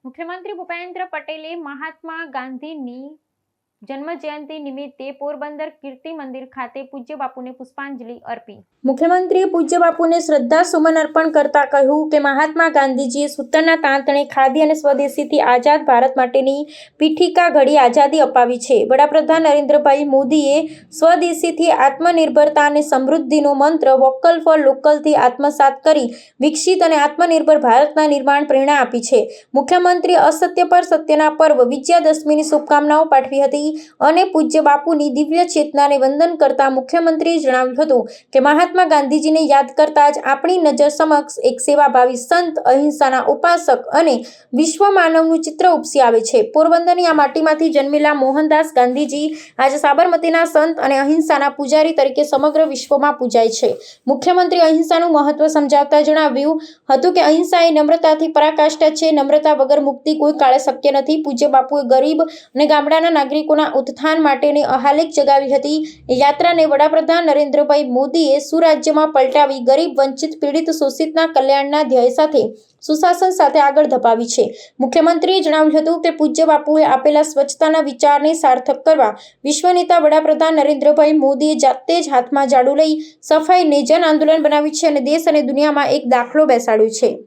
મુખ્યમંત્રી ભૂપેન્દ્ર પટેલે મહાત્મા ગાંધીની જન્મજયંતિ નિમિત્તે પોરબંદર કીર્તિ મંદિર ખાતે પૂજ્ય બાપુને પુષ્પાંજલિ અર્પી। મુખ્યમંત્રીએ પૂજ્ય બાપુને શ્રદ્ધા સુમન અર્પણ કરતા કહ્યું કે મહાત્મા ગાંધીજીએ સૂતરના તાંતણે ખાદી અને સ્વદેશીથી આઝાદ ભારત માટેની પીઠિકા ઘડી આઝાદી અપાવી છે। વડાપ્રધાન નરેન્દ્રભાઈ મોદીએ સ્વદેશીથી આત્મનિર્ભરતા અને સમૃદ્ધિનો મંત્ર વોકલ ફોર લોકલથી આત્મસાત કરી વિકસિત અને આત્મનિર્ભર ભારતના નિર્માણ પ્રેરણા આપી છે। મુખ્યમંત્રી અસત્ય પર સત્યના પર્વ વિજયાદશમીની શુભકામનાઓ પાઠવી હતી અને પૂજ્ય બાપુની દિવ્ય ચેતનાને વંદન કરતા મુખ્યમંત્રીએ જણાવ્યું હતું કે મહાત્મા ગાંધીજીને યાદ કરતા જ આપણી નજર સમક્ષ એક સેવાભાવી સંત, અહિંસાના ઉપાસક અને વિશ્વ માનવનું ચિત્ર ઉપસી આવે છે। પોરબંદરની આ માટીમાંથી જન્મેલા મોહનદાસ ગાંધીજી આજે સાબરમતીના સંત અને અહિંસાના પૂજારી તરીકે સમગ્ર વિશ્વમાં પૂજાય છે। મુખ્યમંત્રી અહિંસાનું મહત્વ સમજાવતા જણાવ્યું હતું કે અહિંસા એ નમ્રતાથી પરાકાષ્ઠા છે। નમ્રતા વગર મુક્તિ કોઈ કાળે શક્ય નથી। પૂજ્ય બાપુએ ગરીબ અને ગામડાના નાગરિકોના ઉત્થાન માટેની અહાલેખ જગાવી હતી। યાત્રાને વડાપ્રધાન નરેન્દ્રભાઈ મોદીએ સુરાજ્યમાં પલટાવી ગરીબ, વંચિત, પીડિત, શોષિતના કલ્યાણના ધ્યેય સાથે સુશાસન સાથે આગળ ધપાવી છે। મુખ્યમંત્રીએ જણાવ્યું હતું કે પૂજ્ય બાપુએ આપેલા સ્વચ્છતાના વિચારને સાર્થક કરવા વિશ્વ નેતા વડાપ્રધાન નરેન્દ્રભાઈ મોદીએ જાતે જ હાથમાં ઝાડુ લઈ સફાઈને જન આંદોલન બનાવ્યું છે અને દેશ અને દુનિયામાં એક દાખલો બેસાડ્યો છે।